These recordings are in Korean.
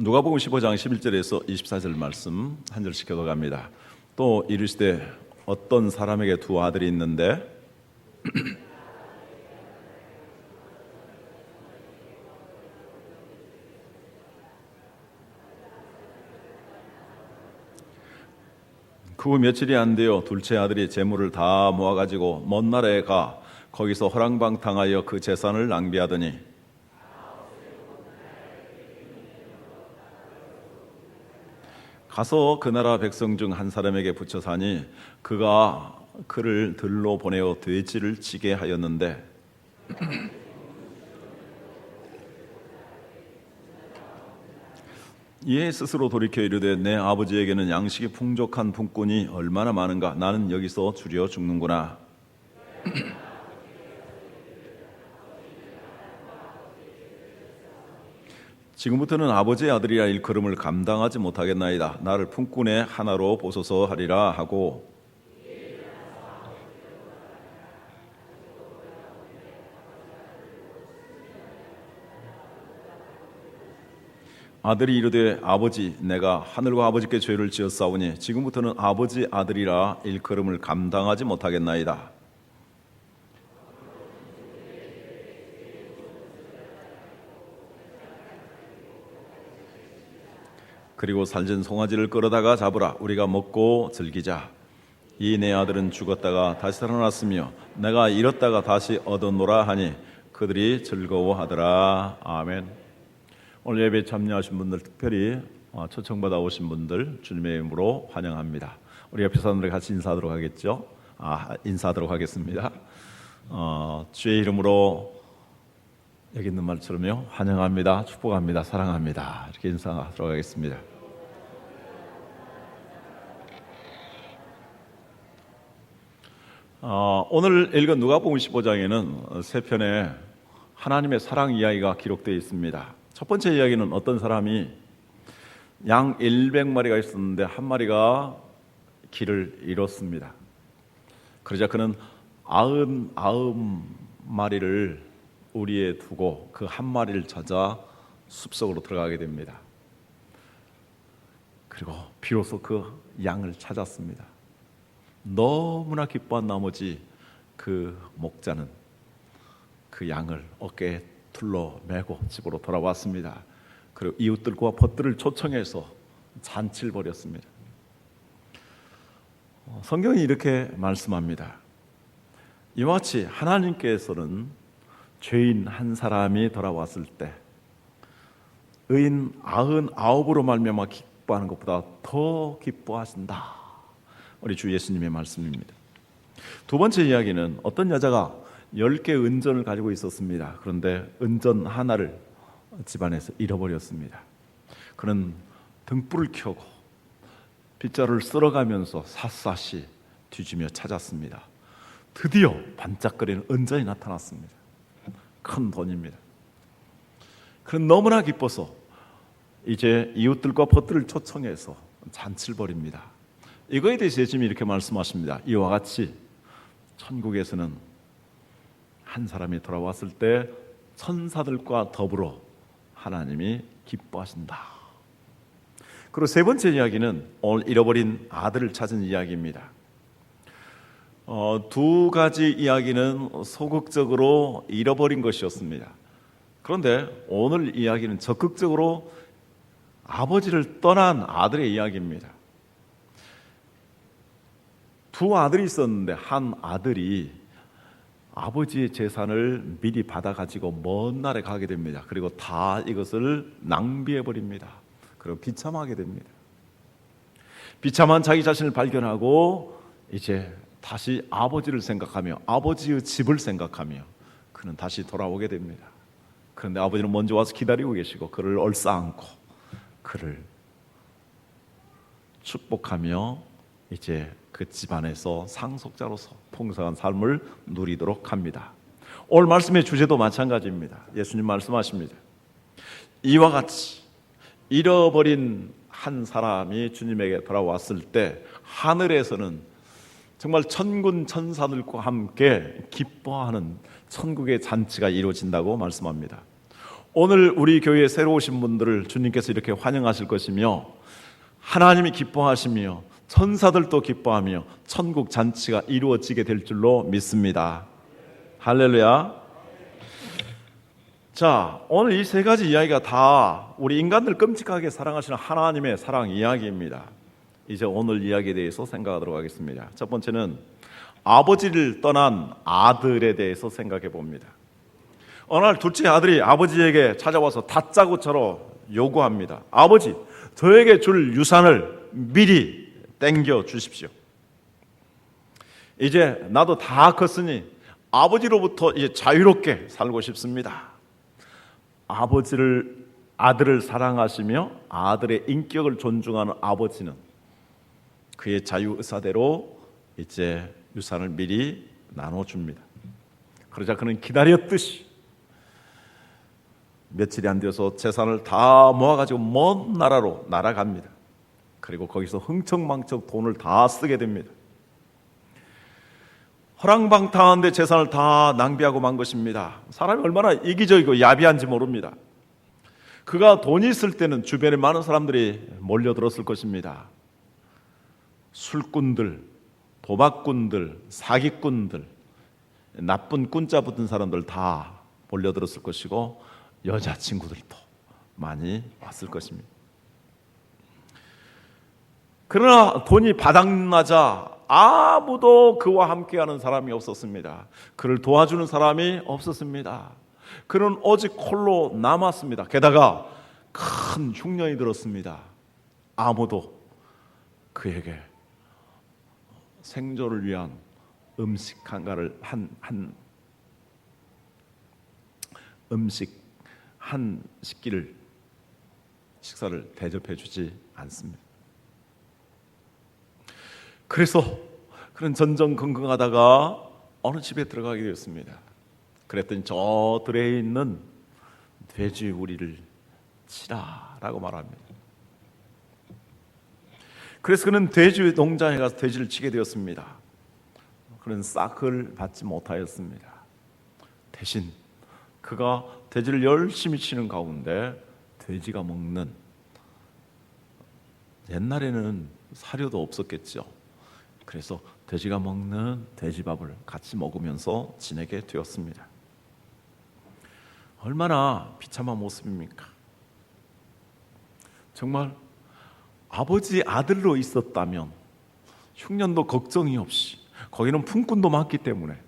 누가복음 15장 11절에서 24절 말씀 한 절씩 읽어갑니다. 또 이르시되 어떤 사람에게 두 아들이 있는데 그 후 며칠이 안 되어 둘째 아들이 재물을 다 모아가지고 먼 나라에 가 거기서 허랑방탕하여 그 재산을 낭비하더니 가서 그 나라 백성 중 한 사람에게 붙여 사니 그가 그를 들로 보내어 돼지를 치게 하였는데 이에 스스로 돌이켜 이르되 내 아버지에게는 양식이 풍족한 품꾼이 얼마나 많은가. 나는 여기서 주려 죽는구나. 지금부터는 아버지의 아들이라 일컬음을 감당하지 못하겠나이다. 나를 품꾼의 하나로 보소서 하리라 하고 아들이 이르되 아버지 내가 하늘과 아버지께 죄를 지었사오니 지금부터는 아버지 아들이라 일컬음을 감당하지 못하겠나이다. 그리고 살진 송아지를 끌어다가 잡으라. 우리가 먹고 즐기자. 이 내 아들은 죽었다가 다시 살아났으며 내가 잃었다가 다시 얻었노라 하니 그들이 즐거워하더라. 아멘. 오늘 예배에 참여하신 분들, 특별히 초청받아 오신 분들 주님의 이름으로 환영합니다. 우리 옆에 사람들 같이 인사하도록 하겠죠? 인사하도록 하겠습니다. 주의 이름으로 여기 있는 말처럼요, 환영합니다, 축복합니다, 사랑합니다, 이렇게 인사하도록 하겠습니다. 오늘 읽은 누가복음 15장에는 세 편의 하나님의 사랑 이야기가 기록되어 있습니다. 첫 번째 이야기는 어떤 사람이 양 100마리가 있었는데 한 마리가 길을 잃었습니다. 그러자 그는 99마리를 우리에 두고 그 한 마리를 찾아 숲속으로 들어가게 됩니다. 그리고 비로소 그 양을 찾았습니다. 너무나 기뻐한 나머지 그 목자는 그 양을 어깨에 둘러 매고 집으로 돌아왔습니다. 그리고 이웃들과 벗들을 초청해서 잔치를 벌였습니다. 성경이 이렇게 말씀합니다. 이와 같이 하나님께서는 죄인 한 사람이 돌아왔을 때 의인 99으로 말미암아 기뻐하는 것보다 더 기뻐하신다. 우리 주 예수님의 말씀입니다. 두 번째 이야기는 어떤 여자가 10개 은전을 가지고 있었습니다. 그런데 은전 하나를 집안에서 잃어버렸습니다. 그는 등불을 켜고 빗자루를 쓸어가면서 샅샅이 뒤지며 찾았습니다. 드디어 반짝거리는 은전이 나타났습니다. 큰 돈입니다. 그는 너무나 기뻐서 이제 이웃들과 벗들을 초청해서 잔치를 벌입니다. 이거에 대해서 예수님이 이렇게 말씀하십니다. 이와 같이 천국에서는 한 사람이 돌아왔을 때 천사들과 더불어 하나님이 기뻐하신다. 그리고 세 번째 이야기는 오늘 잃어버린 아들을 찾은 이야기입니다. 두 가지 이야기는 소극적으로 잃어버린 것이었습니다. 그런데 오늘 이야기는 적극적으로 아버지를 떠난 아들의 이야기입니다. 두 아들이 있었는데 한 아들이 아버지의 재산을 미리 받아가지고 먼 날에 가게 됩니다. 그리고 다 이것을 낭비해버립니다. 그리고 비참하게 됩니다. 비참한 자기 자신을 발견하고 이제 다시 아버지를 생각하며 아버지의 집을 생각하며 그는 다시 돌아오게 됩니다. 그런데 아버지는 먼저 와서 기다리고 계시고 그를 얼싸안고 그를 축복하며 이제 그 집안에서 상속자로서 풍성한 삶을 누리도록 합니다. 오늘 말씀의 주제도 마찬가지입니다. 예수님 말씀하십니다. 이와 같이 잃어버린 한 사람이 주님에게 돌아왔을 때 하늘에서는 정말 천군 천사들과 함께 기뻐하는 천국의 잔치가 이루어진다고 말씀합니다. 오늘 우리 교회에 새로 오신 분들을 주님께서 이렇게 환영하실 것이며 하나님이 기뻐하시며 천사들도 기뻐하며 천국 잔치가 이루어지게 될 줄로 믿습니다. 할렐루야. 자, 오늘 이 세 가지 이야기가 다 우리 인간들 끔찍하게 사랑하시는 하나님의 사랑 이야기입니다. 이제 오늘 이야기에 대해서 생각하도록 하겠습니다. 첫 번째는 아버지를 떠난 아들에 대해서 생각해 봅니다. 어느 날 둘째 아들이 아버지에게 찾아와서 다짜고짜로 요구합니다. 아버지, 저에게 줄 유산을 미리 땡겨 주십시오. 이제 나도 다 컸으니 아버지로부터 이제 자유롭게 살고 싶습니다. 아들을 사랑하시며 아들의 인격을 존중하는 아버지는 그의 자유 의사대로 이제 유산을 미리 나눠줍니다. 그러자 그는 기다렸듯이 며칠이 안 되어서 재산을 다 모아가지고 먼 나라로 날아갑니다. 그리고 거기서 흥청망청 돈을 다 쓰게 됩니다. 허랑방탕한데 재산을 다 낭비하고 만 것입니다. 사람이 얼마나 이기적이고 야비한지 모릅니다. 그가 돈이 있을 때는 주변에 많은 사람들이 몰려들었을 것입니다. 술꾼들, 도박꾼들, 사기꾼들, 나쁜 꾼자 붙은 사람들 다 몰려들었을 것이고 여자친구들도 많이 왔을 것입니다. 그러나 돈이 바닥나자 아무도 그와 함께하는 사람이 없었습니다. 그를 도와주는 사람이 없었습니다. 그는 오직 홀로 남았습니다. 게다가 큰 흉년이 들었습니다. 아무도 그에게 생존을 위한 음식 한 식사를 대접해 주지 않습니다. 그래서 그는 전전긍긍하다가 어느 집에 들어가게 되었습니다. 그랬더니 저 들에 있는 돼지 우리를 치라라고 말합니다. 그래서 그는 돼지 농장에 가서 돼지를 치게 되었습니다. 그는 싹을 받지 못하였습니다. 대신 그가 돼지를 열심히 치는 가운데 돼지가 먹는, 옛날에는 사료도 없었겠죠. 그래서 돼지가 먹는 돼지밥을 같이 먹으면서 지내게 되었습니다. 얼마나 비참한 모습입니까? 정말 아버지 아들로 있었다면 흉년도 걱정이 없이, 거기는 품꾼도 많기 때문에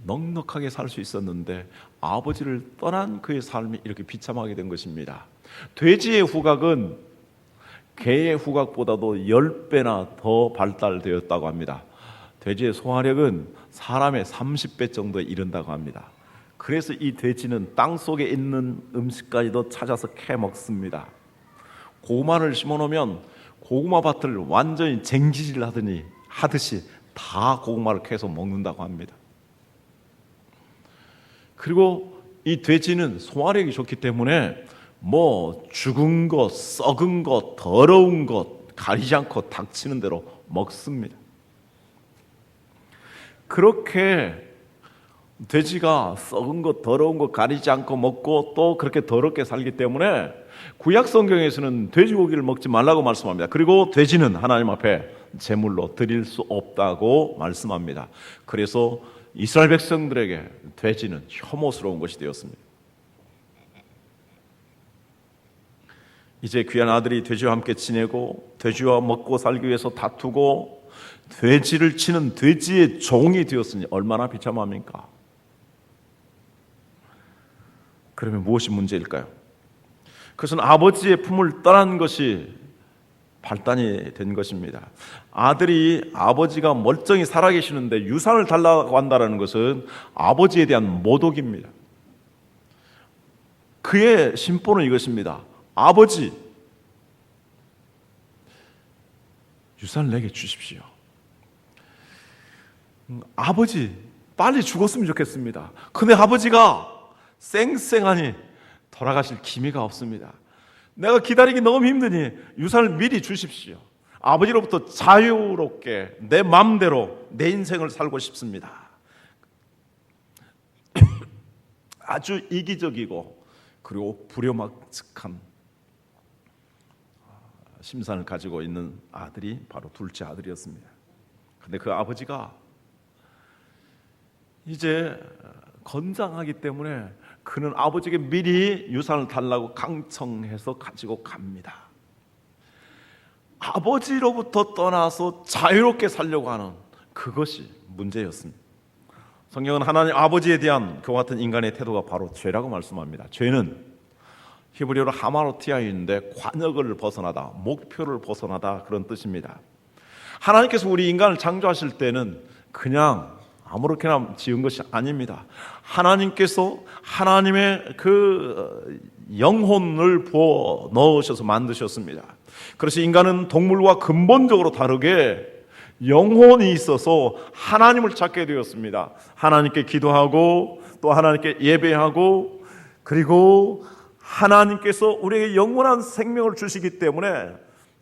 넉넉하게 살 수 있었는데 아버지를 떠난 그의 삶이 이렇게 비참하게 된 것입니다. 돼지의 후각은 개의 후각보다도 10배나 더 발달되었다고 합니다. 돼지의 소화력은 사람의 30배 정도에 이른다고 합니다. 그래서 이 돼지는 땅속에 있는 음식까지도 찾아서 캐 먹습니다. 고구마를 심어놓으면 고구마 밭을 완전히 쟁기질 하듯이 다 고구마를 캐서 먹는다고 합니다. 그리고 이 돼지는 소화력이 좋기 때문에 죽은 것, 썩은 것, 더러운 것 가리지 않고 닥치는 대로 먹습니다. 그렇게 돼지가 썩은 것, 더러운 것 가리지 않고 먹고 또 그렇게 더럽게 살기 때문에 구약 성경에서는 돼지고기를 먹지 말라고 말씀합니다. 그리고 돼지는 하나님 앞에 제물로 드릴 수 없다고 말씀합니다. 그래서 이스라엘 백성들에게 돼지는 혐오스러운 것이 되었습니다. 이제 귀한 아들이 돼지와 함께 지내고 돼지와 먹고 살기 위해서 다투고 돼지를 치는 돼지의 종이 되었으니 얼마나 비참합니까? 그러면 무엇이 문제일까요? 그것은 아버지의 품을 떠난 것이 발단이 된 것입니다. 아들이 아버지가 멀쩡히 살아계시는데 유산을 달라고 한다는 것은 아버지에 대한 모독입니다. 그의 심보는 이것입니다. 아버지, 유산을 내게 주십시오. 아버지, 빨리 죽었으면 좋겠습니다. 근데 아버지가 쌩쌩하니 돌아가실 기미가 없습니다. 내가 기다리기 너무 힘드니 유산을 미리 주십시오. 아버지로부터 자유롭게 내 마음대로 내 인생을 살고 싶습니다. 아주 이기적이고 그리고 부려막측한 심산을 가지고 있는 아들이 바로 둘째 아들이었습니다. 그런데 그 아버지가 이제 건장하기 때문에 그는 아버지에게 미리 유산을 달라고 강청해서 가지고 갑니다. 아버지로부터 떠나서 자유롭게 살려고 하는 그것이 문제였습니다. 성경은 하나님 아버지에 대한 그와 같은 인간의 태도가 바로 죄라고 말씀합니다. 죄는 히브리어로 하마로티아인데 관역을 벗어나다, 목표를 벗어나다 그런 뜻입니다. 하나님께서 우리 인간을 창조하실 때는 그냥 아무렇게나 지은 것이 아닙니다. 하나님께서 하나님의 그 영혼을 부어 넣으셔서 만드셨습니다. 그래서 인간은 동물과 근본적으로 다르게 영혼이 있어서 하나님을 찾게 되었습니다. 하나님께 기도하고 또 하나님께 예배하고, 그리고 하나님께서 우리에게 영원한 생명을 주시기 때문에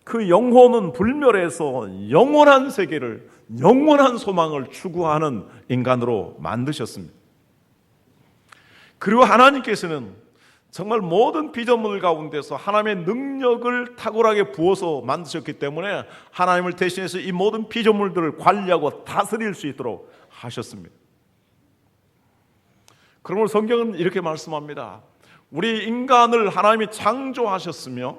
그 영혼은 불멸해서 영원한 세계를, 영원한 소망을 추구하는 인간으로 만드셨습니다. 그리고 하나님께서는 정말 모든 피조물 가운데서 하나님의 능력을 탁월하게 부어서 만드셨기 때문에 하나님을 대신해서 이 모든 피조물들을 관리하고 다스릴 수 있도록 하셨습니다. 그러므로 성경은 이렇게 말씀합니다. 우리 인간을 하나님이 창조하셨으며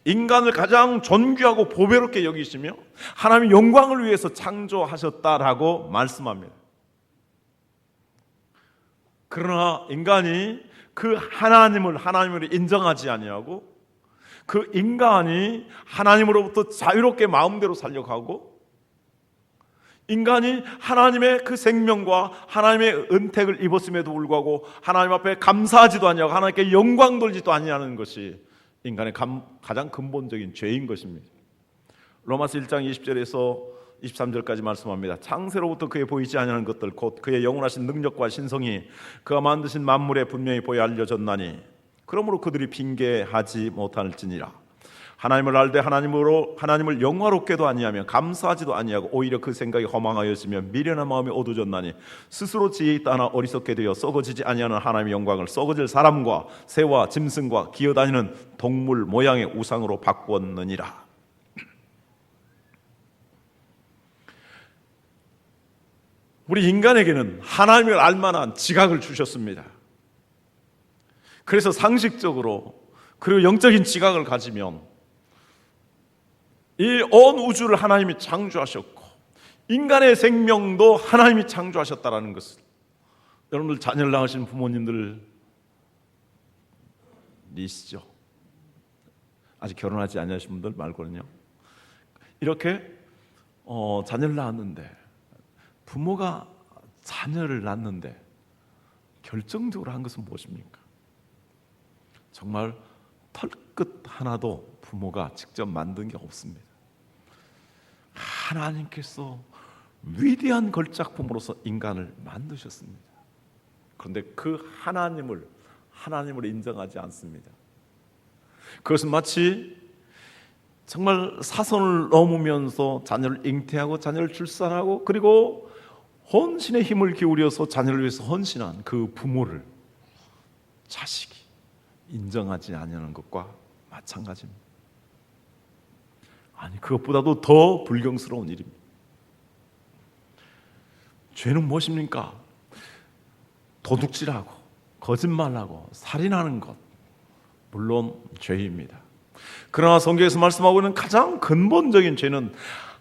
인간을 가장 존귀하고 보배롭게 여기시며 하나님의 영광을 위해서 창조하셨다라고 말씀합니다. 그러나 인간이 그 하나님을 인정하지 아니하고 그 인간이 하나님으로부터 자유롭게 마음대로 살려고 하고 인간이 하나님의 그 생명과 하나님의 은택을 입었음에도 불구하고 하나님 앞에 감사하지도 아니하고 하나님께 영광 돌지도 아니하는 것이 인간의 가장 근본적인 죄인 것입니다. 로마서 1장 20절에서 23절까지 말씀합니다. 창세로부터 그에 보이지 아니하는 것들 곧 그의 영원하신 능력과 신성이 그가 만드신 만물에 분명히 보여 알려졌나니 그러므로 그들이 핑계하지 못할지니라. 하나님을 알되 하나님을 영화롭게도 아니하며 감사하지도 아니하고 오히려 그 생각이 허망하여지며 미련한 마음이 어두워졌나니 스스로 지혜 있다 하나 어리석게 되어 썩어지지 아니하는 하나님의 영광을 썩어질 사람과 새와 짐승과 기어다니는 동물 모양의 우상으로 바꾸었느니라. 우리 인간에게는 하나님을 알만한 지각을 주셨습니다. 그래서 상식적으로 그리고 영적인 지각을 가지면 이 온 우주를 하나님이 창조하셨고 인간의 생명도 하나님이 창조하셨다는 것을, 여러분들 자녀를 낳으신 부모님들 있으시죠? 아직 결혼하지 않으신 분들 말고는요. 이렇게 자녀를 낳았는데, 부모가 자녀를 낳는데 결정적으로 한 것은 무엇입니까? 정말 털끝 하나도 부모가 직접 만든 게 없습니다. 하나님께서 위대한 걸작품으로서 인간을 만드셨습니다. 그런데 그 하나님을 인정하지 않습니다. 그것은 마치 정말 사선을 넘으면서 자녀를 잉태하고 자녀를 출산하고 그리고 헌신의 힘을 기울여서 자녀를 위해서 헌신한 그 부모를 자식이 인정하지 않는 것과 마찬가지입니다. 아니, 그것보다도 더 불경스러운 일입니다. 죄는 무엇입니까? 도둑질하고 거짓말하고 살인하는 것, 물론 죄입니다. 그러나 성경에서 말씀하고 있는 가장 근본적인 죄는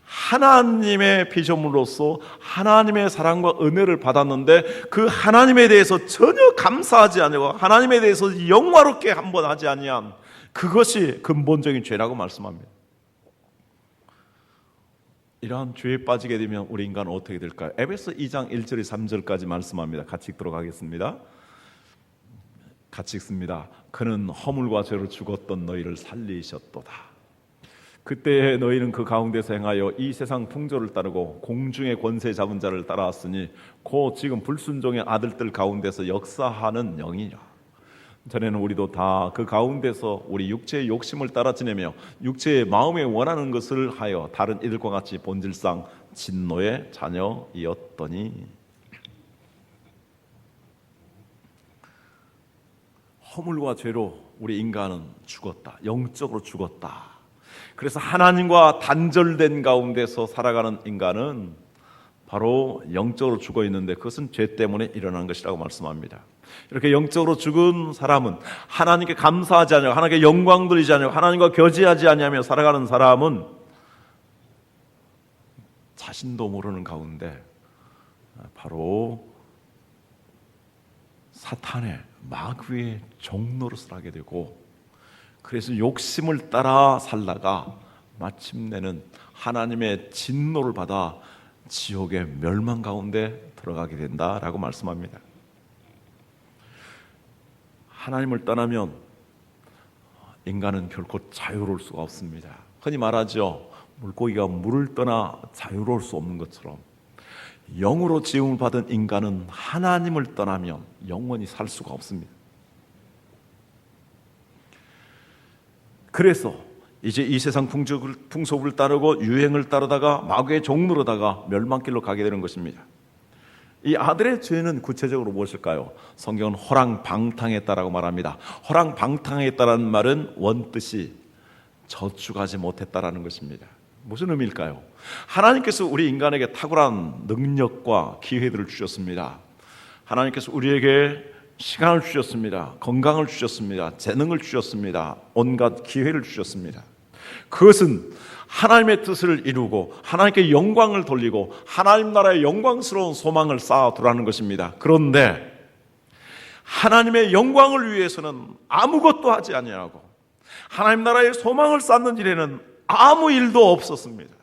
하나님의 피조물로서 하나님의 사랑과 은혜를 받았는데 그 하나님에 대해서 전혀 감사하지 아니하고 하나님에 대해서 영화롭게 한번 하지 아니한 그것이 근본적인 죄라고 말씀합니다. 이러한 죄에 빠지게 되면 우리 인간은 어떻게 될까요? 에베소 2장 1절 3절까지 말씀합니다. 같이 읽도록 하겠습니다. 같이 읽습니다. 그는 허물과 죄로 죽었던 너희를 살리셨도다. 그때 너희는 그 가운데서 행하여 이 세상 풍조를 따르고 공중의 권세 잡은 자를 따라왔으니 곧 지금 불순종의 아들들 가운데서 역사하는 영이냐. 전에는 우리도 다 그 가운데서 우리 육체의 욕심을 따라 지내며 육체의 마음에 원하는 것을 하여 다른 이들과 같이 본질상 진노의 자녀이었더니. 허물과 죄로 우리 인간은 죽었다. 영적으로 죽었다. 그래서 하나님과 단절된 가운데서 살아가는 인간은 바로 영적으로 죽어 있는데 그것은 죄 때문에 일어난 것이라고 말씀합니다. 이렇게 영적으로 죽은 사람은 하나님께 감사하지 않으며 하나님께 영광 돌리지 않으며 하나님과 교제하지 않으며 살아가는 사람은 자신도 모르는 가운데 바로 사탄의 마귀의 종노릇을 하게 되고, 그래서 욕심을 따라 살다가 마침내는 하나님의 진노를 받아 지옥의 멸망 가운데 들어가게 된다라고 말씀합니다. 하나님을 떠나면 인간은 결코 자유로울 수가 없습니다. 흔히 말하죠. 물고기가 물을 떠나 자유로울 수 없는 것처럼 영으로 지음을 받은 인간은 하나님을 떠나면 영원히 살 수가 없습니다. 그래서 이제 이 세상 풍속을 따르고 유행을 따르다가 마귀의 종노릇하다가 멸망길로 가게 되는 것입니다. 이 아들의 죄는 구체적으로 무엇일까요? 성경은 허랑방탕했다라고 말합니다. 허랑방탕했다라는 말은 원뜻이 저축하지 못했다라는 것입니다. 무슨 의미일까요? 하나님께서 우리 인간에게 탁월한 능력과 기회들을 주셨습니다. 하나님께서 우리에게 시간을 주셨습니다. 건강을 주셨습니다. 재능을 주셨습니다. 온갖 기회를 주셨습니다. 그것은 하나님의 뜻을 이루고 하나님께 영광을 돌리고 하나님 나라의 영광스러운 소망을 쌓아두라는 것입니다. 그런데 하나님의 영광을 위해서는 아무것도 하지 아니하고 하나님 나라의 소망을 쌓는 일에는 아무 일도 없었습니다.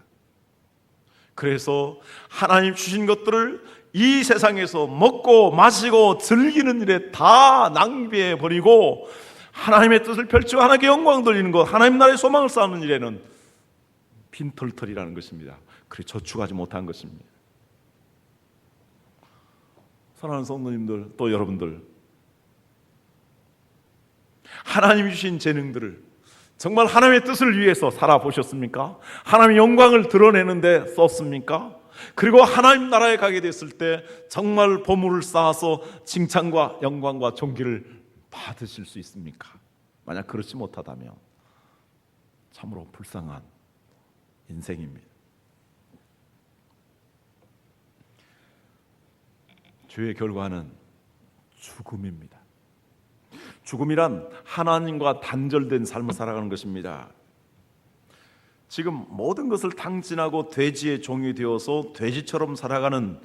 그래서 하나님 주신 것들을 이 세상에서 먹고 마시고 즐기는 일에 다 낭비해 버리고 하나님의 뜻을 펼치고 하나님께 영광 돌리는 것, 하나님 나라의 소망을 쌓는 일에는 빈털털이라는 것입니다. 그래 저축하지 못한 것입니다. 사랑하는 성도님들, 또 여러분들, 하나님이 주신 재능들을 정말 하나님의 뜻을 위해서 살아보셨습니까? 하나님의 영광을 드러내는데 썼습니까? 그리고 하나님 나라에 가게 됐을 때 정말 보물을 쌓아서 칭찬과 영광과 존귀를 받으실 수 있습니까? 만약 그렇지 못하다면 참으로 불쌍한 인생입니다. 죄의 결과는 죽음입니다. 죽음이란 하나님과 단절된 삶을 살아가는 것입니다. 지금 모든 것을 탕진하고 돼지의 종이 되어서 돼지처럼 살아가는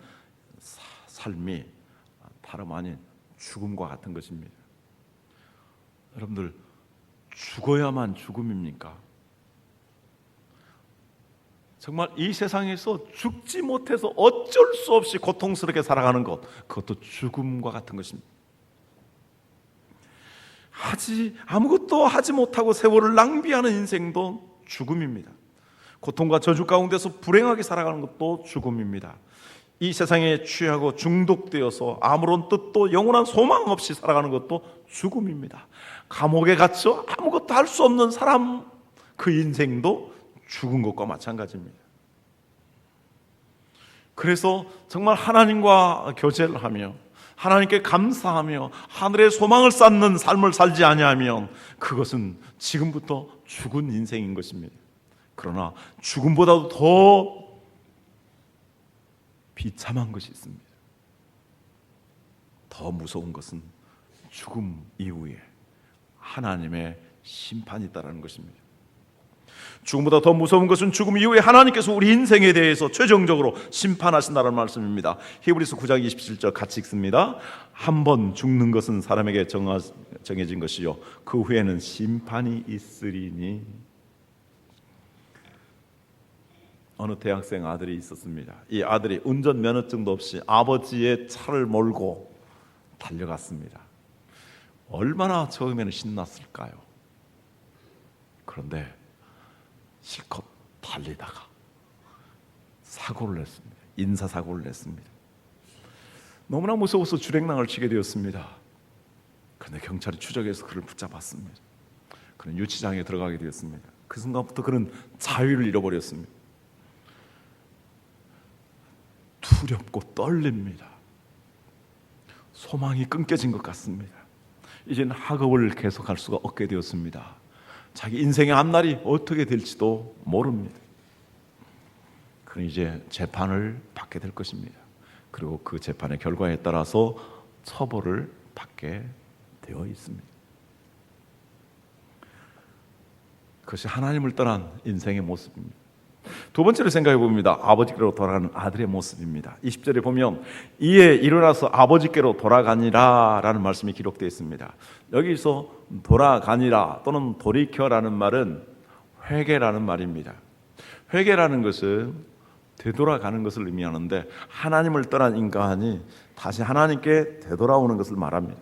삶이 다름 아닌 죽음과 같은 것입니다. 여러분들, 죽어야만 죽음입니까? 정말 이 세상에서 죽지 못해서 어쩔 수 없이 고통스럽게 살아가는 것, 그것도 죽음과 같은 것입니다. 아무것도 하지 못하고 세월을 낭비하는 인생도 죽음입니다. 고통과 저주 가운데서 불행하게 살아가는 것도 죽음입니다. 이 세상에 취하고 중독되어서 아무런 뜻도 영원한 소망 없이 살아가는 것도 죽음입니다. 감옥에 갇혀 아무것도 할 수 없는 사람, 그 인생도 죽은 것과 마찬가지입니다. 그래서 정말 하나님과 교제를 하며 하나님께 감사하며 하늘의 소망을 쌓는 삶을 살지 아니하면 그것은 지금부터 죽은 인생인 것입니다. 그러나 죽음보다도 더 비참한 것이 있습니다. 더 무서운 것은 죽음 이후에 하나님의 심판이 있다는 것입니다. 죽음보다 더 무서운 것은 죽음 이후에 하나님께서 우리 인생에 대해서 최종적으로 심판하신다는 말씀입니다. 히브리서 9장 27절 같이 읽습니다. 한 번 죽는 것은 사람에게 정해진 것이요 그 후에는 심판이 있으리니. 어느 대학생 아들이 있었습니다. 이 아들이 운전면허증도 없이 아버지의 차를 몰고 달려갔습니다. 얼마나 처음에는 신났을까요? 그런데 실컷 달리다가 사고를 냈습니다. 인사사고를 냈습니다. 너무나 무서워서 줄행랑을 치게 되었습니다. 그런데 경찰이 추적해서 그를 붙잡았습니다. 그는 유치장에 들어가게 되었습니다. 그 순간부터 그는 자유를 잃어버렸습니다. 두렵고 떨립니다. 소망이 끊겨진 것 같습니다. 이제는 학업을 계속할 수가 없게 되었습니다. 자기 인생의 앞날이 어떻게 될지도 모릅니다. 그럼 이제 재판을 받게 될 것입니다. 그리고 그 재판의 결과에 따라서 처벌을 받게 되어 있습니다. 그것이 하나님을 떠난 인생의 모습입니다. 두 번째로 생각해 봅니다. 아버지께로 돌아가는 아들의 모습입니다. 20절에 보면 이에 일어나서 아버지께로 돌아가니라 라는 말씀이 기록되어 있습니다. 여기서 돌아가니라 또는 돌이켜라는 말은 회개라는 말입니다. 회개라는 것은 되돌아가는 것을 의미하는데, 하나님을 떠난 인간이 다시 하나님께 되돌아오는 것을 말합니다.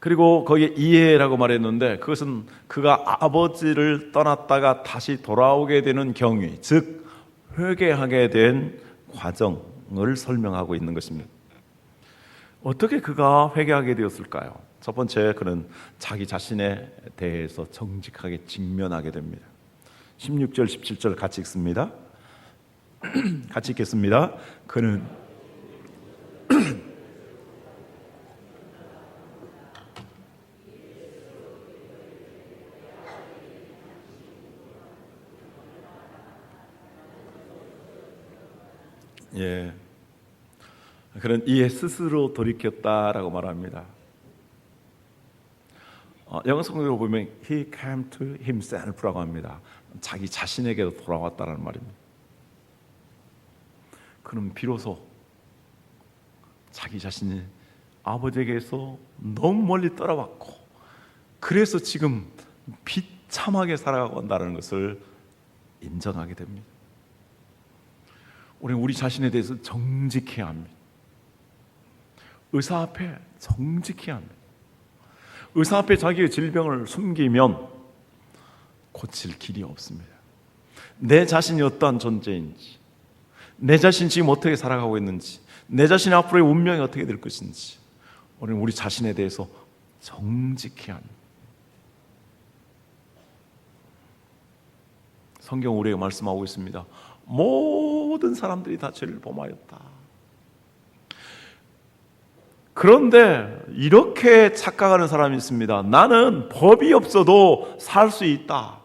그리고 거기에 이해라고 말했는데, 그것은 그가 아버지를 떠났다가 다시 돌아오게 되는 경위, 즉 회개하게 된 과정을 설명하고 있는 것입니다. 어떻게 그가 회개하게 되었을까요? 첫 번째, 그는 자기 자신에 대해서 정직하게 직면하게 됩니다. 16절, 17절 같이 읽습니다. 같이 읽겠습니다. 그는 그는 이에 스스로 돌이켰다라고 말합니다. 영어 성경으로 보면 He came to himself라고 합니다. 자기 자신에게로 돌아왔다는 말입니다. 그는 비로소 자기 자신이 아버지에게서 너무 멀리 떠나왔고, 그래서 지금 비참하게 살아가고 한다는 것을 인정하게 됩니다. 우리는 우리 자신에 대해서 정직해야 합니다. 의사 앞에 정직해야 합니다. 의사 앞에 자기의 질병을 숨기면 고칠 길이 없습니다. 내 자신이 어떠한 존재인지, 내 자신이 지금 어떻게 살아가고 있는지, 내 자신의 앞으로의 운명이 어떻게 될 것인지, 우리는 우리 자신에 대해서 정직해야 합니다. 성경 우리에게 말씀하고 있습니다. 모든 사람들이 다 죄를 범하였다. 그런데 이렇게 착각하는 사람이 있습니다. 나는 법이 없어도 살 수 있다.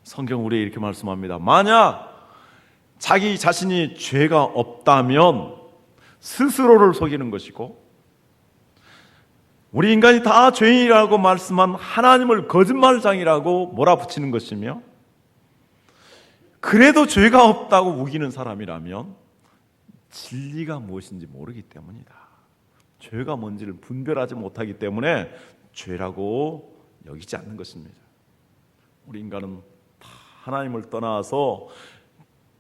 성경 우리에게 이렇게 말씀합니다. 만약 자기 자신이 죄가 없다면 스스로를 속이는 것이고, 우리 인간이 다 죄인이라고 말씀한 하나님을 거짓말장이라고 몰아붙이는 것이며, 그래도 죄가 없다고 우기는 사람이라면 진리가 무엇인지 모르기 때문이다. 죄가 뭔지를 분별하지 못하기 때문에 죄라고 여기지 않는 것입니다. 우리 인간은 다 하나님을 떠나서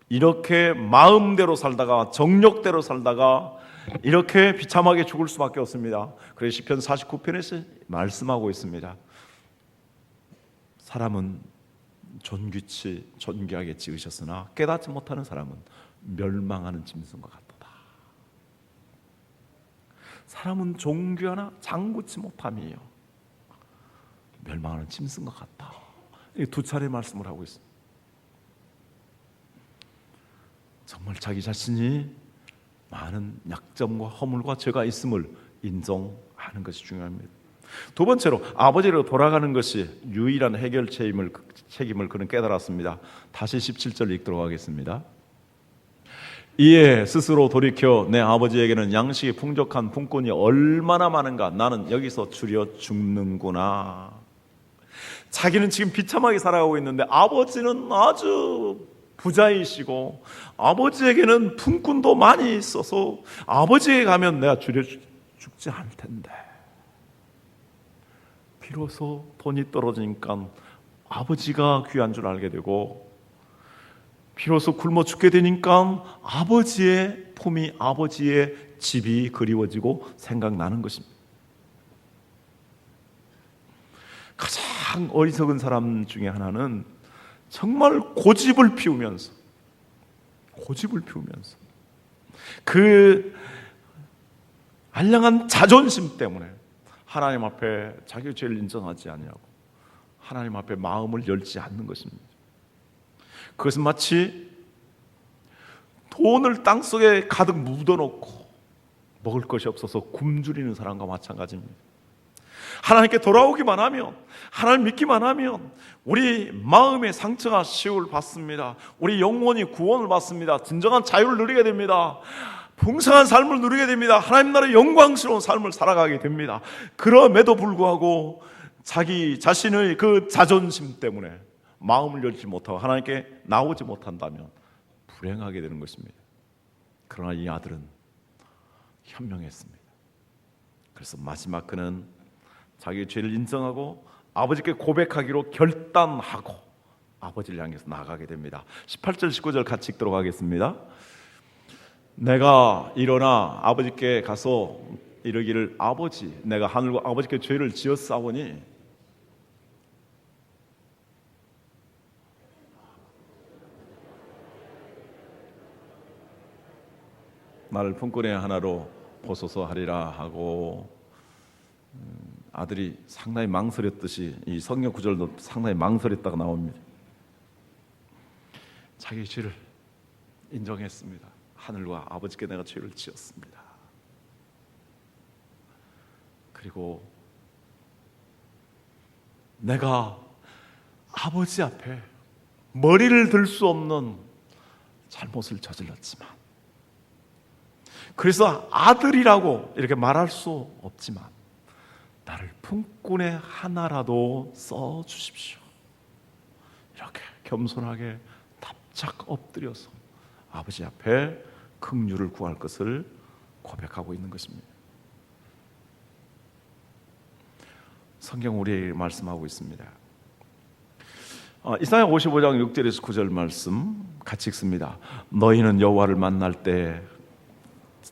이렇게 마음대로 살다가, 정욕대로 살다가 이렇게 비참하게 죽을 수밖에 없습니다. 그래서 시편 49편에서 말씀하고 있습니다. 사람은 존귀하게 지으셨으나 깨닫지 못하는 사람은 멸망하는 짐승과 같도다. 사람은 존귀하나 장구치 못함이에요. 멸망하는 짐승과 같다. 두 차례 말씀을 하고 있습니다. 정말 자기 자신이 많은 약점과 허물과 죄가 있음을 인정하는 것이 중요합니다. 두 번째로, 아버지로 돌아가는 것이 유일한 책임을 그는 깨달았습니다. 다시 17절 읽도록 하겠습니다. 이에 스스로 돌이켜 내 아버지에게는 양식이 풍족한 품꾼이 얼마나 많은가, 나는 여기서 줄여 죽는구나. 자기는 지금 비참하게 살아가고 있는데 아버지는 아주 부자이시고 아버지에게는 품꾼도 많이 있어서 아버지에게 가면 내가 줄여 죽지 않을 텐데, 비로소 돈이 떨어지니까 아버지가 귀한 줄 알게 되고, 비로소 굶어 죽게 되니까 아버지의 품이, 아버지의 집이 그리워지고 생각나는 것입니다. 가장 어리석은 사람 중에 하나는 정말 고집을 피우면서 그 알량한 자존심 때문에 하나님 앞에 자기의 죄를 인정하지 아니하고 하나님 앞에 마음을 열지 않는 것입니다. 그것은 마치 돈을 땅속에 가득 묻어놓고 먹을 것이 없어서 굶주리는 사람과 마찬가지입니다. 하나님께 돌아오기만 하면, 하나님 믿기만 하면 우리 마음의 상처가 치유를 받습니다. 우리 영혼이 구원을 받습니다. 진정한 자유를 누리게 됩니다. 풍성한 삶을 누리게 됩니다. 하나님 나라의 영광스러운 삶을 살아가게 됩니다. 그럼에도 불구하고 자기 자신의 그 자존심 때문에 마음을 열지 못하고 하나님께 나오지 못한다면 불행하게 되는 것입니다. 그러나 이 아들은 현명했습니다. 그래서 마지막 그는 자기의 죄를 인정하고 아버지께 고백하기로 결단하고 아버지를 향해서 나아가게 됩니다. 18절 19절 같이 읽도록 하겠습니다. 내가 일어나 아버지께 가서 이르기를 아버지, 내가 하늘과 아버지께 죄를 지었사오니 나를 품꾼의 하나로 보소서 하리라 하고, 아들이 상당히 망설였듯이 이 성경 구절도 상당히 망설였다가 나옵니다. 자기 죄를 인정했습니다. 하늘과 아버지께 내가 죄를 지었습니다. 그리고 내가 아버지 앞에 머리를 들 수 없는 잘못을 저질렀지만, 그래서 아들이라고 이렇게 말할 수 없지만 나를 품꾼의 하나라도 써주십시오. 이렇게 겸손하게 납작 엎드려서 아버지 앞에 긍휼을 구할 것을 고백하고 있는 것입니다. 성경 우리에게 말씀하고 있습니다. 이사야 55장 6절에서 9절 말씀 같이 읽습니다. 너희는 여호와를 만날 때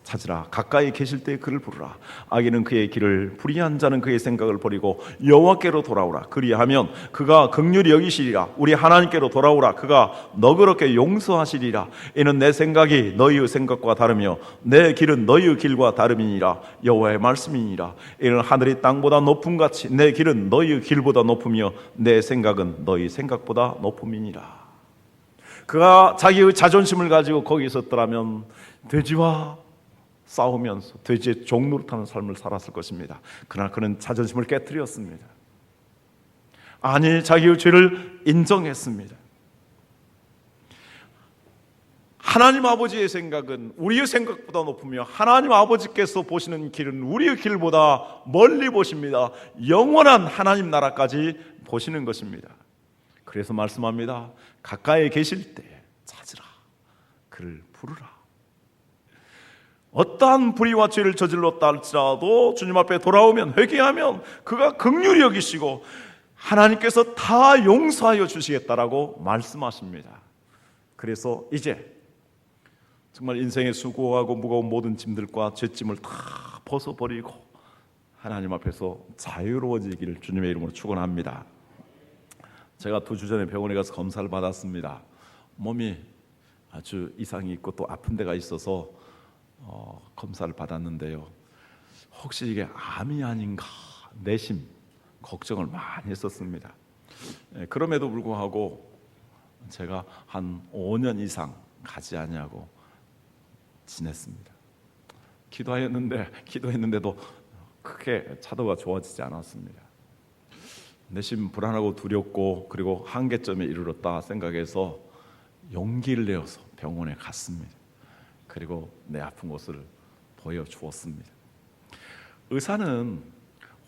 찾으라. 가까이 계실 때 그를 부르라. 악인은 그의 길을, 불의한 자는 그의 생각을 버리고 여호와께로 돌아오라. 그리하면 그가 긍휼히 여기시리라. 우리 하나님께로 돌아오라. 그가 너그럽게 용서하시리라. 이는 내 생각이 너희의 생각과 다르며 내 길은 너희의 길과 다름이니라. 여호와의 말씀이니라. 이는 하늘이 땅보다 높음같이 내 길은 너희의 길보다 높으며 내 생각은 너희 생각보다 높음이니라. 그가 자기의 자존심을 가지고 거기 있었더라면 돼지와 싸우면서 돼지의 종 노릇하는 삶을 살았을 것입니다. 그러나 그는 자존심을 깨뜨렸습니다. 아니, 자기의 죄를 인정했습니다. 하나님 아버지의 생각은 우리의 생각보다 높으며 하나님 아버지께서 보시는 길은 우리의 길보다 멀리 보십니다. 영원한 하나님 나라까지 보시는 것입니다. 그래서 말씀합니다. 가까이 계실 때 찾으라. 그를 부르라. 어떠한 불의와 죄를 저질렀다 할지라도 주님 앞에 돌아오면, 회개하면 그가 긍휼히 여기시고 하나님께서 다 용서하여 주시겠다라고 말씀하십니다. 그래서 이제 정말 인생의 수고하고 무거운 모든 짐들과 죄짐을 다 벗어버리고 하나님 앞에서 자유로워지기를 주님의 이름으로 축원합니다. 제가 2주 전에 병원에 가서 검사를 받았습니다. 몸이 아주 이상이 있고 또 아픈 데가 있어서 검사를 받았는데요. 혹시 이게 암이 아닌가 내심 걱정을 많이 했었습니다. 그럼에도 불구하고 제가 한 5년 이상 가지 않냐고 지냈습니다. 기도했는데도 크게 차도가 좋아지지 않았습니다. 내심 불안하고 두렵고 그리고 한계점에 이르렀다 생각해서 용기를 내어서 병원에 갔습니다. 그리고 내 아픈 곳을 보여주었습니다. 의사는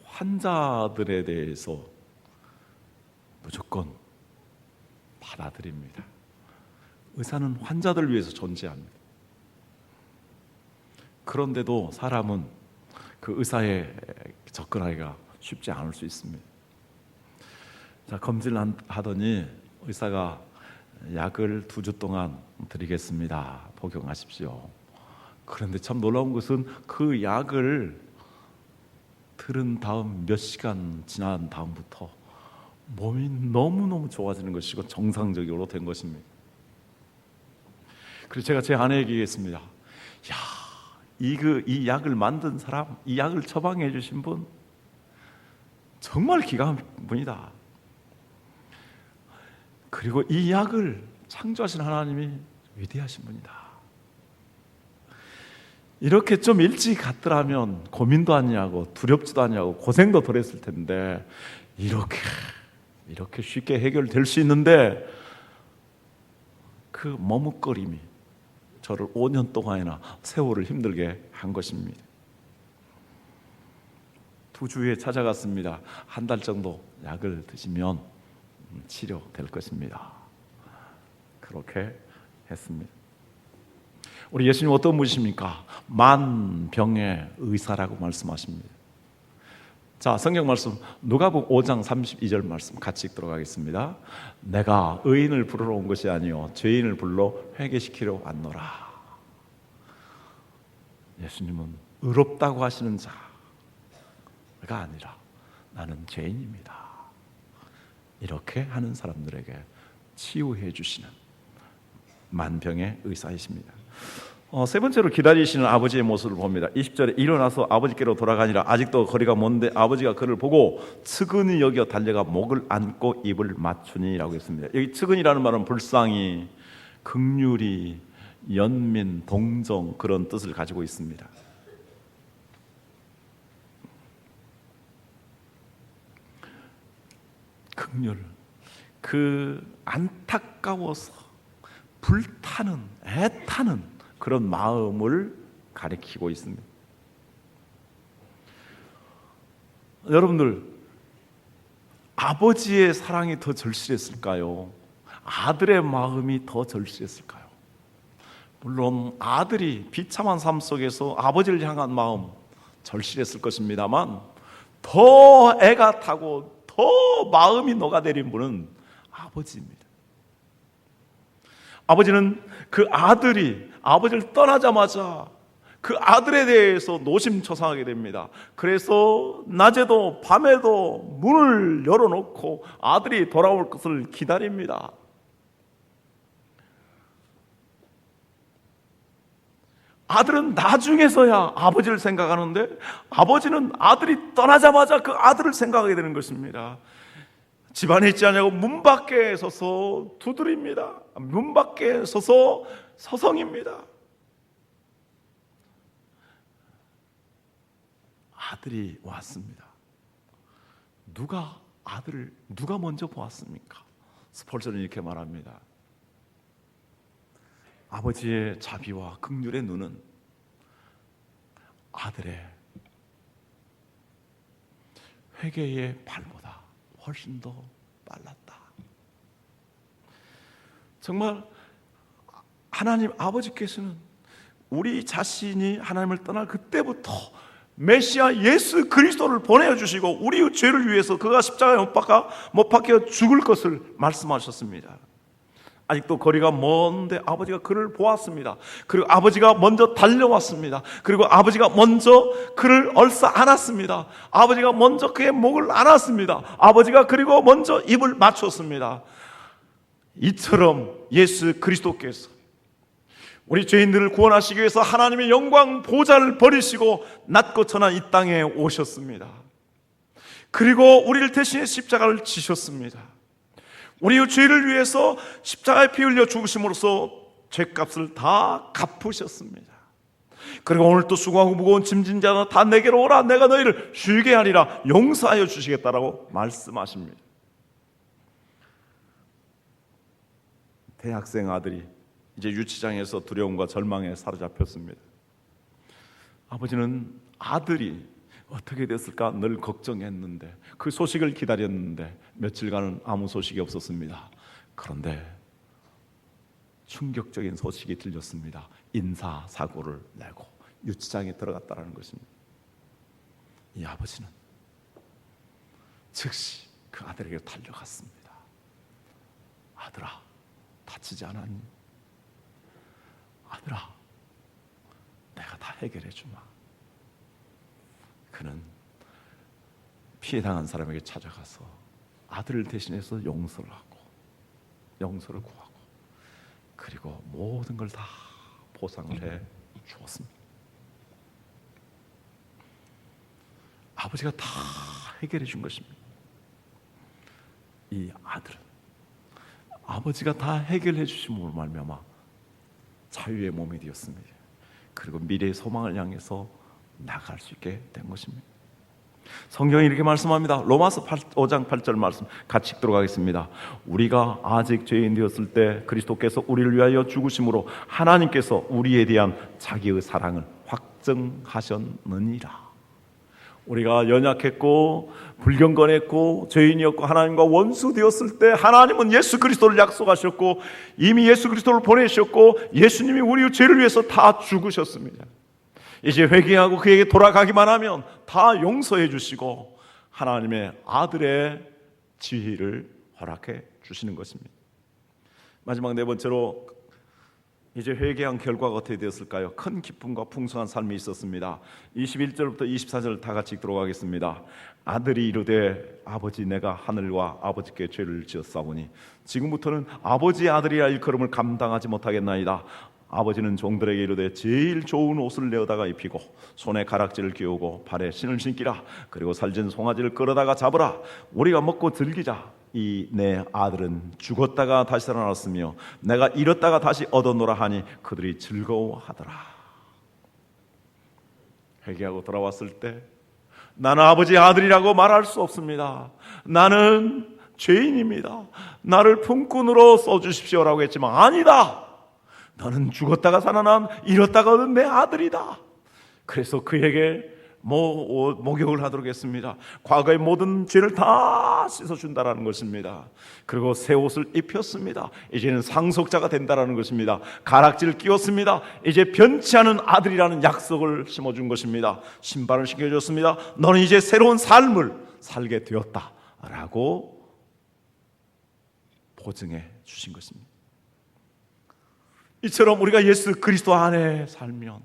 환자들에 대해서 무조건 받아들입니다. 의사는 환자들을 위해서 존재합니다. 그런데도 사람은 그 의사에 접근하기가 쉽지 않을 수 있습니다. 자, 검진을 하더니 의사가 약을 2주 동안 드리겠습니다. 복용하십시오. 그런데 참 놀라운 것은 그 약을 들은 다음 몇 시간 지난 다음부터 몸이 너무너무 좋아지는 것이고 정상적으로 된 것입니다. 그래서 제가 제 아내에게 얘기했습니다. 이 약을 만든 사람, 이 약을 처방해 주신 분 정말 기가 막힌 분이다. 그리고 이 약을 창조하신 하나님이 위대하신 분이다. 이렇게 좀 일찍 갔더라면 고민도 아니하고 두렵지도 아니하고 고생도 덜 했을 텐데, 이렇게 쉽게 해결될 수 있는데 그 머뭇거림이 저를 5년 동안이나 세월을 힘들게 한 것입니다. 2주에 찾아갔습니다. 한 달 정도 약을 드시면 치료될 것입니다. 그렇게 했습니다. 우리 예수님 어떤 분이십니까? 만병의 의사라고 말씀하십니다. 자, 성경 말씀 누가복음 5장 32절 말씀 같이 읽도록 하겠습니다. 내가 의인을 부르러 온 것이 아니요 죄인을 불러 회개시키려 왔노라. 예수님은 의롭다고 하시는 자가 아니라 나는 죄인입니다, 이렇게 하는 사람들에게 치유해 주시는 만병의 의사이십니다. 세 번째로 기다리시는 아버지의 모습을 봅니다. 20절에 일어나서 아버지께로 돌아가니라. 아직도 거리가 먼데 아버지가 그를 보고 측은히 여겨 달려가 목을 안고 입을 맞추니 라고 했습니다. 여기 측은이라는 말은 불쌍히, 긍휼히, 연민, 동정 그런 뜻을 가지고 있습니다. 긍휼, 그 안타까워서 불타는, 애타는 그런 마음을 가리키고 있습니다. 여러분들, 아버지의 사랑이 더 절실했을까요? 아들의 마음이 더 절실했을까요? 물론 아들이 비참한 삶 속에서 아버지를 향한 마음 절실했을 것입니다만, 더 애가 타고 더 마음이 녹아내린 분은 아버지입니다. 아버지는 그 아들이 아버지를 떠나자마자 그 아들에 대해서 노심초사하게 됩니다. 그래서 낮에도 밤에도 문을 열어놓고 아들이 돌아올 것을 기다립니다. 아들은 나중에서야 아버지를 생각하는데, 아버지는 아들이 떠나자마자 그 아들을 생각하게 되는 것입니다. 집안에 있지 않냐고 문 밖에 서서 두드립니다. 문 밖에 서서 서성입니다. 아들이 왔습니다. 누가 먼저 보았습니까? 스폴저는 이렇게 말합니다. 아버지의 자비와 긍휼의 눈은 아들의 회개의 발보다 훨씬 더 빨랐다. 정말 하나님 아버지께서는 우리 자신이 하나님을 떠날 그때부터 메시아 예수 그리스도를 보내주시고 우리의 죄를 위해서 그가 십자가에 못 박혀 죽을 것을 말씀하셨습니다. 아직도 거리가 먼데 아버지가 그를 보았습니다. 그리고 아버지가 먼저 달려왔습니다. 그리고 아버지가 먼저 그를 얼싸 안았습니다. 아버지가 먼저 그의 목을 안았습니다. 아버지가 그리고 먼저 입을 맞췄습니다. 이처럼 예수 그리스도께서 우리 죄인들을 구원하시기 위해서 하나님의 영광 보좌를 버리시고 낮고 천한 이 땅에 오셨습니다. 그리고 우리를 대신해 십자가를 지셨습니다. 우리의 죄를 위해서 십자가에 피 흘려 죽으심으로써 죄값을 다 갚으셨습니다. 그리고 오늘 또 수고하고 무거운 짐진 자나 다 내게로 오라, 내가 너희를 쉬게 하리라, 용서하여 주시겠다라고 말씀하십니다. 대학생 아들이 이제 유치장에서 두려움과 절망에 사로잡혔습니다. 아버지는 아들이 어떻게 됐을까 늘 걱정했는데, 그 소식을 기다렸는데 며칠간은 아무 소식이 없었습니다. 그런데 충격적인 소식이 들렸습니다. 인사사고를 내고 유치장에 들어갔다는 것입니다. 이 아버지는 즉시 그 아들에게 달려갔습니다. 아들아, 다치지 않았니? 아들아, 내가 다 해결해 주마. 그는 피해당한 사람에게 찾아가서 아들을 대신해서 용서를 하고 용서를 구하고 그리고 모든 걸 다 보상을 해 주었습니다. 아버지가 다 해결해 준 것입니다. 이 아들은 아버지가 다 해결해 주심으로 말미암아 자유의 몸이 되었습니다. 그리고 미래의 소망을 향해서 나갈 수 있게 된 것입니다. 성경이 이렇게 말씀합니다. 로마서 5장 8절 말씀 같이 읽도록 하겠습니다. 우리가 아직 죄인 되었을 때 그리스도께서 우리를 위하여 죽으심으로 하나님께서 우리에 대한 자기의 사랑을 확증하셨느니라. 우리가 연약했고 불경건했고 죄인이었고 하나님과 원수 되었을 때 하나님은 예수 그리스도를 약속하셨고 이미 예수 그리스도를 보내셨고 예수님이 우리의 죄를 위해서 다 죽으셨습니다. 이제 회개하고 그에게 돌아가기만 하면 다 용서해 주시고 하나님의 아들의 지위를 허락해 주시는 것입니다. 마지막 네 번째로 이제 회개한 결과가 어떻게 되었을까요? 큰 기쁨과 풍성한 삶이 있었습니다. 21절부터 24절 다 같이 읽도록 하겠습니다. 아들이 이르되 아버지 내가 하늘과 아버지께 죄를 지었사오니 지금부터는 아버지의 아들이라 일컬음을 감당하지 못하겠나이다. 아버지는 종들에게 이르되 제일 좋은 옷을 내어다가 입히고 손에 가락지를 끼우고 발에 신을 신기라. 그리고 살진 송아지를 끌어다가 잡으라. 우리가 먹고 즐기자. 이 내 아들은 죽었다가 다시 살아났으며 내가 잃었다가 다시 얻어노라 하니 그들이 즐거워하더라. 회개하고 돌아왔을 때 나는 아버지의 아들이라고 말할 수 없습니다. 나는 죄인입니다. 나를 품꾼으로 써주십시오라고 했지만 아니다. 너는 죽었다가 살아난 잃었다가 얻은 내 아들이다. 그래서 그에게 목욕을 하도록 했습니다. 과거의 모든 죄를 다 씻어준다라는 것입니다. 그리고 새 옷을 입혔습니다. 이제는 상속자가 된다라는 것입니다. 가락지를 끼웠습니다. 이제 변치 않은 아들이라는 약속을 심어준 것입니다. 신발을 신겨줬습니다. 너는 이제 새로운 삶을 살게 되었다라고 보증해 주신 것입니다. 이처럼 우리가 예수 그리스도 안에 살면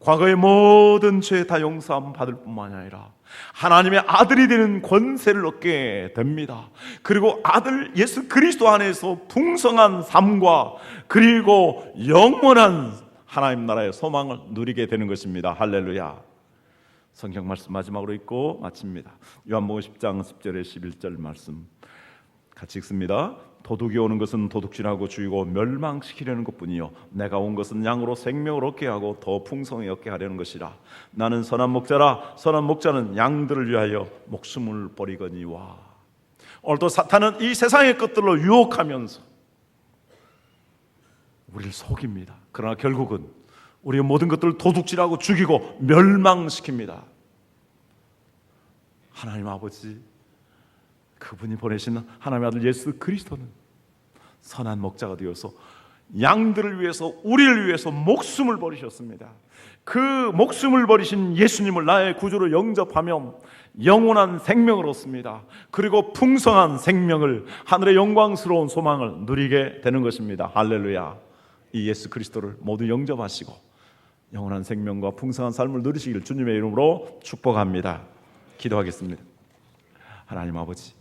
과거의 모든 죄 다 용서함 받을 뿐만 아니라 하나님의 아들이 되는 권세를 얻게 됩니다. 그리고 아들 예수 그리스도 안에서 풍성한 삶과 그리고 영원한 하나님 나라의 소망을 누리게 되는 것입니다. 할렐루야. 성경 말씀 마지막으로 읽고 마칩니다. 요한복음 10장 10절에 11절 말씀 같이 읽습니다. 도둑이 오는 것은 도둑질하고 죽이고 멸망시키려는 것뿐이요 내가 온 것은 양으로 생명을 얻게 하고 더 풍성히 얻게 하려는 것이라. 나는 선한 목자라. 선한 목자는 양들을 위하여 목숨을 버리거니와. 오늘도 사탄은 이 세상의 것들로 유혹하면서 우리를 속입니다. 그러나 결국은 우리의 모든 것들을 도둑질하고 죽이고 멸망시킵니다. 하나님 아버지, 그분이 보내신 하나님의 아들 예수 그리스도는 선한 목자가 되어서 양들을 위해서 우리를 위해서 목숨을 버리셨습니다. 그 목숨을 버리신 예수님을 나의 구주로 영접하면 영원한 생명을 얻습니다. 그리고 풍성한 생명을 하늘의 영광스러운 소망을 누리게 되는 것입니다. 할렐루야. 이 예수 그리스도를 모두 영접하시고 영원한 생명과 풍성한 삶을 누리시길 주님의 이름으로 축복합니다. 기도하겠습니다. 하나님 아버지,